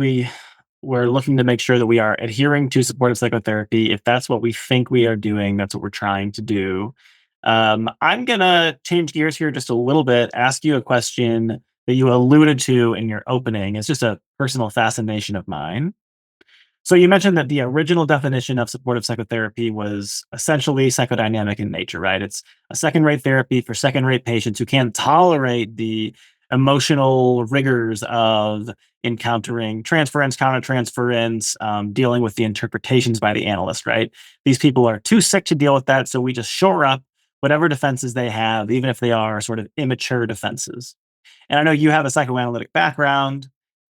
we're looking to make sure that we are adhering to supportive psychotherapy. If that's what we think we are doing, that's what we're trying to do. I'm going to change gears here just a little bit, ask you a question that you alluded to in your opening. It's just a personal fascination of mine. So you mentioned that the original definition of supportive psychotherapy was essentially psychodynamic in nature, right? It's a second-rate therapy for second-rate patients who can't tolerate the emotional rigors of encountering transference, countertransference, dealing with the interpretations by the analyst, right? These people are too sick to deal with that, so we just shore up whatever defenses they have, even if they are sort of immature defenses. And I know you have a psychoanalytic background.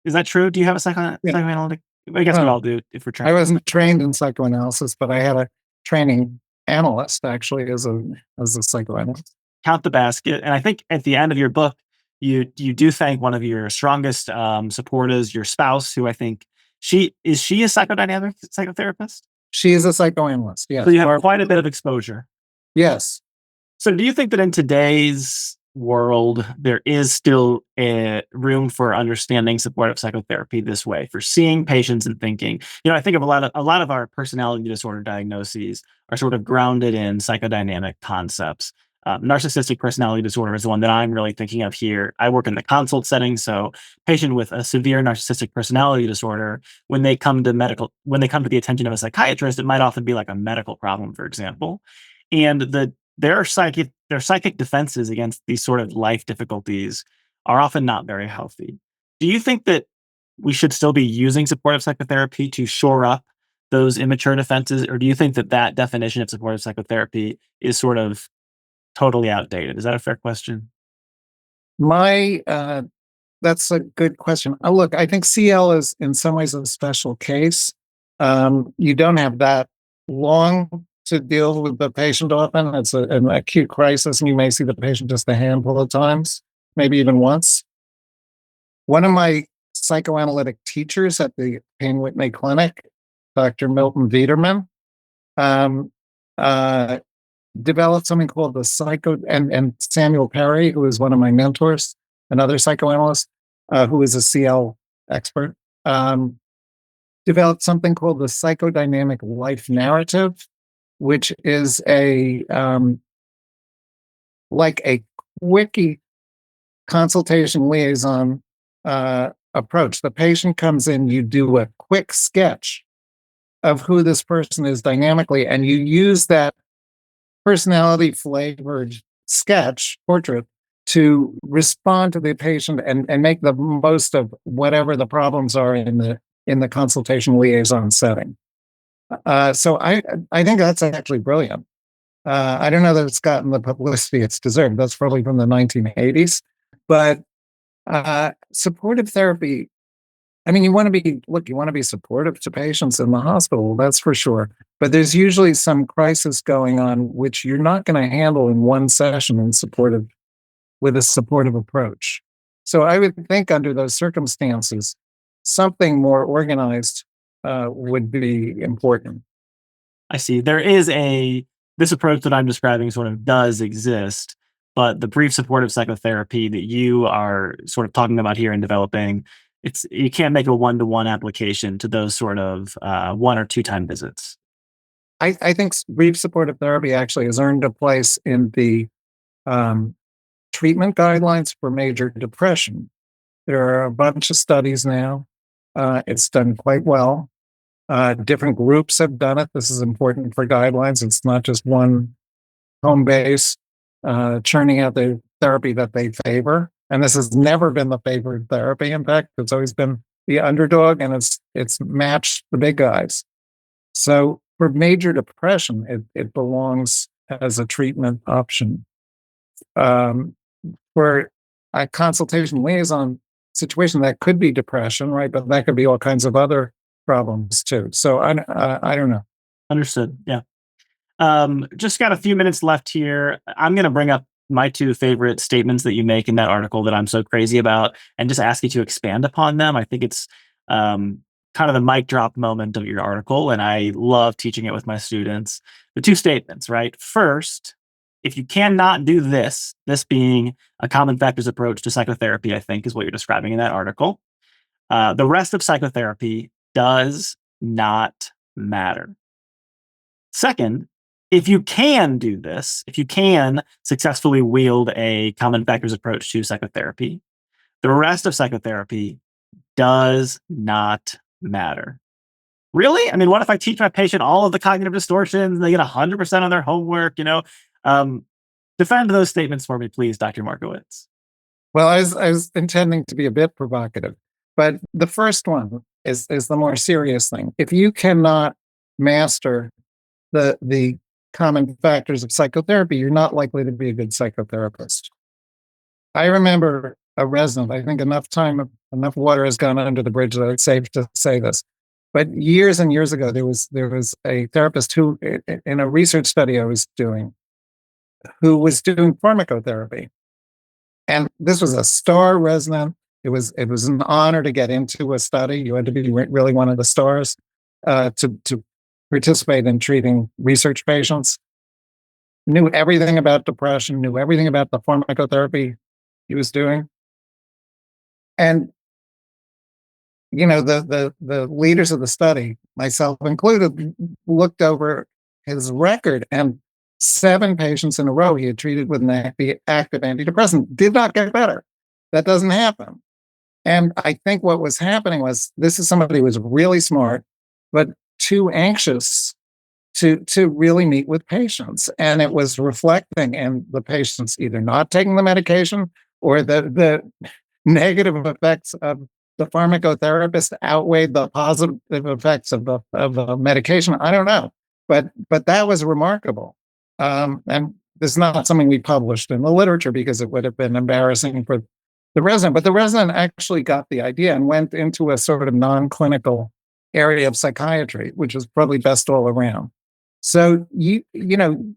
Is that true? Do you have a psychoanalytic? I guess we all do if we're trying. I wasn't trained in psychoanalysis, but I had a training analyst actually as a psychoanalyst. Count the basket. And I think at the end of your book, you do thank one of your strongest supporters, your spouse, who I think she a psychodynamic psychotherapist? She is a psychoanalyst, yes. So you have quite a bit of exposure. Yes. So do you think that in today's world, there is still a room for understanding supportive psychotherapy this way, for seeing patients and thinking? I think of a lot of our personality disorder diagnoses are sort of grounded in psychodynamic concepts. Narcissistic personality disorder is the one that I'm really thinking of here. I work in the consult setting, so patient with a severe narcissistic personality disorder, when they come to the attention of a psychiatrist, it might often be like a medical problem, for example. And their psychic defenses against these sort of life difficulties are often not very healthy. Do you think that we should still be using supportive psychotherapy to shore up those immature defenses, or do you think that definition of supportive psychotherapy is sort of totally outdated? Is that a fair question? That's a good question. Look, I think CL is in some ways a special case. You don't have that long to deal with the patient often. It's an acute crisis, and you may see the patient just a handful of times, maybe even once. One of my psychoanalytic teachers at the Payne Whitney Clinic, Dr. Milton Viederman, um, developed something called and Samuel Perry, who is one of my mentors, another psychoanalyst, who is a CL expert, developed something called the psychodynamic life narrative, which is like a quickie consultation liaison approach. The patient comes in, you do a quick sketch of who this person is dynamically, and you use that personality flavored sketch portrait to respond to the patient and make the most of whatever the problems are in the consultation liaison setting. So I think that's actually brilliant. I don't know that it's gotten the publicity it's deserved. That's probably from the 1980s. But supportive therapy, I mean, you want to be supportive to patients in the hospital, that's for sure. But there's usually some crisis going on, which you're not going to handle in one session with a supportive approach. So I would think under those circumstances, something more organized would be important. I see. This approach that I'm describing sort of does exist, but the brief supportive psychotherapy that you are sort of talking about here and developing, you can't make a one-to-one application to those sort of 1 or 2 time visits. I think brief supportive therapy actually has earned a place in the treatment guidelines for major depression. There are a bunch of studies now. It's done quite well. Different groups have done it. This is important for guidelines. It's not just one home base churning out the therapy that they favor. And this has never been the favored therapy. In fact, it's always been the underdog, and it's matched the big guys. So for major depression, it belongs as a treatment option. For a consultation liaison situation, that could be depression, right? But that could be all kinds of other problems too. So I don't know. Understood. Yeah. Just got a few minutes left here. I'm going to bring up my two favorite statements that you make in that article that I'm so crazy about and just ask you to expand upon them. I think it's kind of the mic drop moment of your article, and I love teaching it with my students. The two statements, right? First, if you cannot do this being a common factors approach to psychotherapy, I think is what you're describing in that article, the rest of psychotherapy does not matter. Second, if you can do this, if you can successfully wield a common factors approach to psychotherapy, the rest of psychotherapy does not matter. Really? I mean, what if I teach my patient all of the cognitive distortions and they get 100% on their homework, defend those statements for me, please, Dr. Markowitz. Well, I was intending to be a bit provocative, but the first one is the more serious thing. If you cannot master the common factors of psychotherapy, you're not likely to be a good psychotherapist. I remember a resident, I think enough water has gone under the bridge that it's safe to say this. But years and years ago, there was a therapist who, in a research study I was doing, who was doing pharmacotherapy. And this was a star resident. It was an honor to get into a study. You had to be really one of the stars to participate in treating research patients. Knew everything about depression, knew everything about the pharmacotherapy he was doing. And the leaders of the study, myself included, looked over his record, and 7 patients in a row he had treated with an active antidepressant did not get better. That doesn't happen. And I think what was happening was, this is somebody who was really smart, but too anxious to really meet with patients. And it was reflecting in the patients either not taking the medication, or the negative effects of the pharmacotherapist outweighed the positive effects of the medication. I don't know, but that was remarkable. And this is not something we published in the literature because it would have been embarrassing for the resident. But the resident actually got the idea and went into a sort of non-clinical area of psychiatry, which is probably best all around. So you can,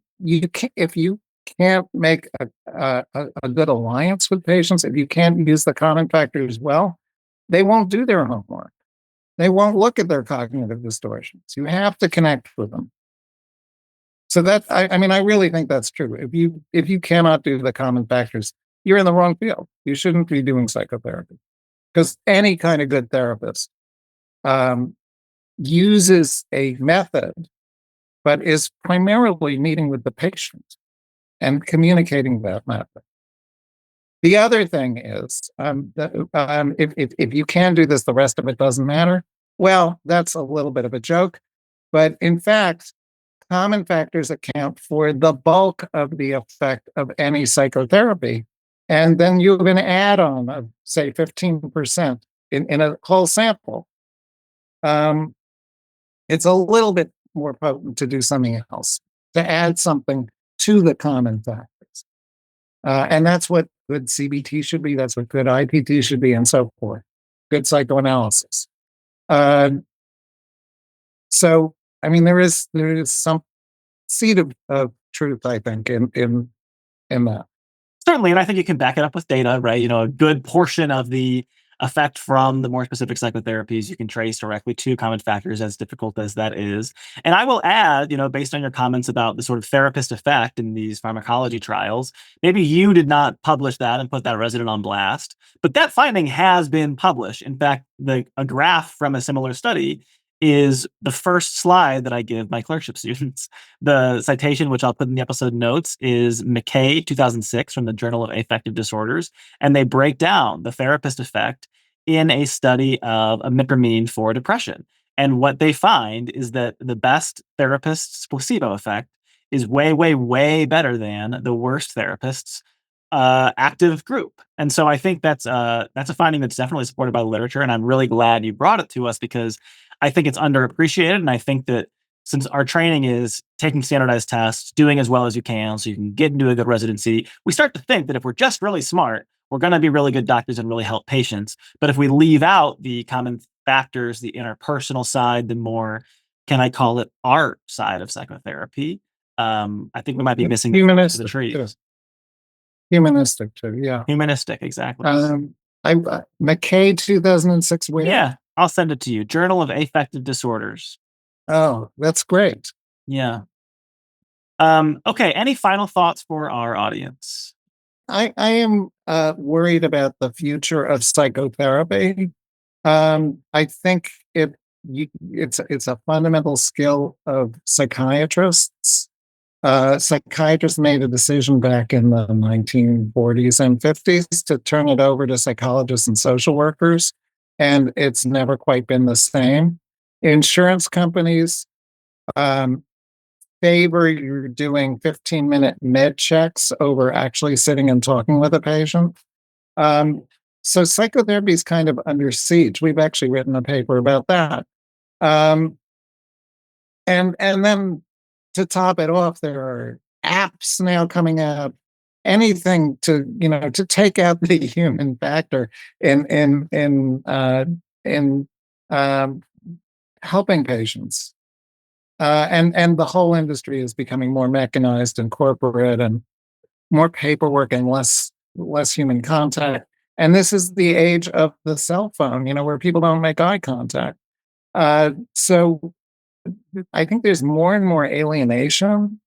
if you can't make a good alliance with patients, if you can't use the common factors well, they won't do their homework. They won't look at their cognitive distortions. You have to connect with them. So that I mean, I really think that's true. If you cannot do the common factors, you're in the wrong field. You shouldn't be doing psychotherapy, because any kind of good therapist uses a method, but is primarily meeting with the patient and communicating that method. The other thing is, if you can do this, the rest of it doesn't matter. Well, that's a little bit of a joke, but in fact, common factors account for the bulk of the effect of any psychotherapy. And then you have an add-on of, say, 15% in a whole sample. It's a little bit more potent to do something else, to add something to the common factors. And that's what good CBT should be. That's what good IPT should be, and so forth. Good psychoanalysis. So, I mean, there is some seed of truth, I think, in that. Certainly, and I think you can back it up with data, right? A good portion of the effect from the more specific psychotherapies you can trace directly to common factors, as difficult as that is. And I will add, based on your comments about the sort of therapist effect in these pharmacology trials, maybe you did not publish that and put that resident on blast, but that finding has been published. In fact, a graph from a similar study is the first slide that I give my clerkship students. The citation, which I'll put in the episode notes, is McKay, 2006, from the Journal of Affective Disorders. And they break down the therapist effect in a study of imipramine for depression. And what they find is that the best therapist's placebo effect is way, way, way better than the worst therapist's active group. And so I think that's a finding that's definitely supported by the literature. And I'm really glad you brought it to us because I think it's underappreciated. And I think that since our training is taking standardized tests, doing as well as you can so you can get into a good residency, we start to think that if we're just really smart, we're going to be really good doctors and really help patients. But if we leave out the common factors, the interpersonal side, the more, can I call it, art side of psychotherapy, I think we might be missing the forest for the trees. Too. Humanistic too, yeah. Humanistic, exactly. McKay 2006, where? Yeah, I'll send it to you. Journal of Affective Disorders. Oh, that's great. Yeah. Okay, any final thoughts for our audience? I am worried about the future of psychotherapy. I think it's a fundamental skill of psychiatrists. Psychiatrists made a decision back in the 1940s and 50s to turn it over to psychologists and social workers, and it's never quite been the same. Insurance companies favor you doing 15-minute med checks over actually sitting and talking with a patient. So psychotherapy is kind of under siege. We've actually written a paper about that. And then to top it off, there are apps now coming out. Anything to take out the human factor in helping patients. And the whole industry is becoming more mechanized and corporate and more paperwork and less human contact. And this is the age of the cell phone, where people don't make eye contact. So I think there's more and more alienation,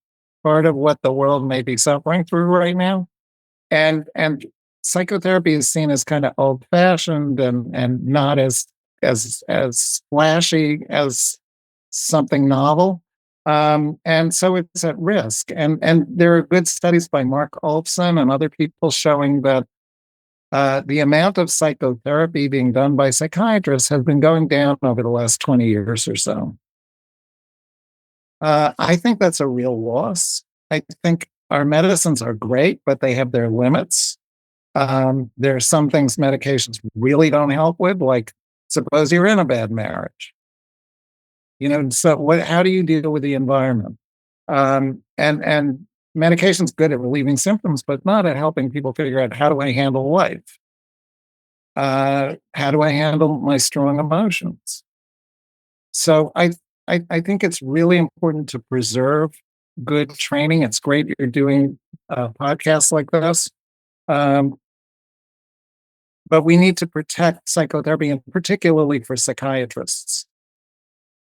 part of what the world may be suffering through right now. And psychotherapy is seen as kind of old-fashioned and not as flashy as something novel. And so it's at risk. And there are good studies by Mark Olfson and other people showing that the amount of psychotherapy being done by psychiatrists has been going down over the last 20 years or so. I think that's a real loss. I think our medicines are great, but they have their limits. There are some things medications really don't help with, like suppose you're in a bad marriage. So how do you deal with the environment? And medication's good at relieving symptoms, but not at helping people figure out, how do I handle life? How do I handle my strong emotions? So I think it's really important to preserve good training. It's great you're doing podcasts like this. But we need to protect psychotherapy, and particularly for psychiatrists.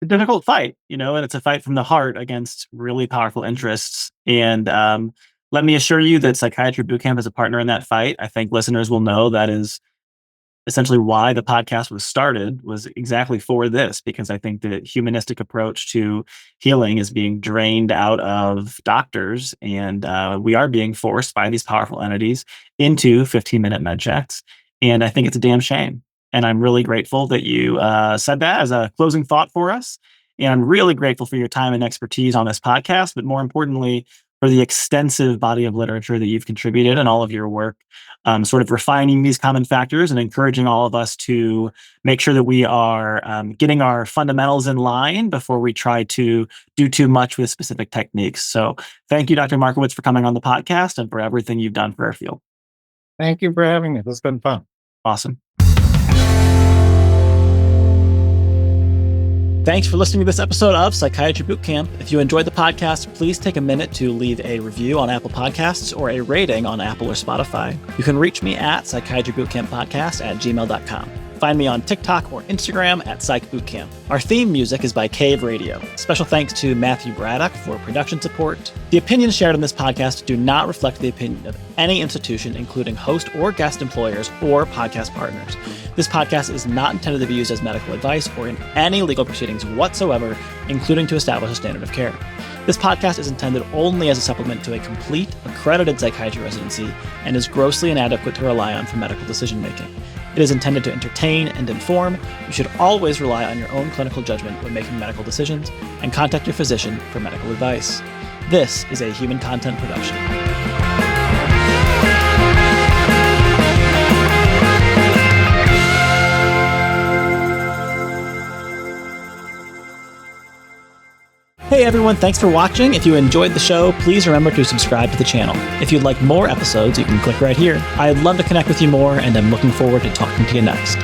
A difficult fight, and it's a fight from the heart against really powerful interests. And let me assure you that Psychiatry Bootcamp is a partner in that fight. I think listeners will know that is essentially why the podcast was started, was exactly for this, because I think the humanistic approach to healing is being drained out of doctors, and we are being forced by these powerful entities into 15-minute med checks. And I think it's a damn shame. And I'm really grateful that you said that as a closing thought for us. And I'm really grateful for your time and expertise on this podcast, but more importantly, for the extensive body of literature that you've contributed and all of your work, sort of refining these common factors and encouraging all of us to make sure that we are getting our fundamentals in line before we try to do too much with specific techniques. So thank you, Dr. Markowitz, for coming on the podcast and for everything you've done for our field. Thank you for having me. It's been fun. Awesome. Thanks for listening to this episode of Psychiatry Bootcamp. If you enjoyed the podcast, please take a minute to leave a review on Apple Podcasts or a rating on Apple or Spotify. You can reach me at psychiatrybootcamppodcast@gmail.com. Find me on TikTok or Instagram at Psych Bootcamp. Our theme music is by Cave Radio. Special thanks to Matthew Braddock for production support. The opinions shared on this podcast do not reflect the opinion of any institution, including host or guest employers or podcast partners. This podcast is not intended to be used as medical advice or in any legal proceedings whatsoever, including to establish a standard of care. This podcast is intended only as a supplement to a complete, accredited psychiatry residency and is grossly inadequate to rely on for medical decision-making. It is intended to entertain and inform. You should always rely on your own clinical judgment when making medical decisions and contact your physician for medical advice. This is a Human Content production. Hey everyone, thanks for watching. If you enjoyed the show, please remember to subscribe to the channel. If you'd like more episodes, you can click right here. I'd love to connect with you more, and I'm looking forward to talking to you next.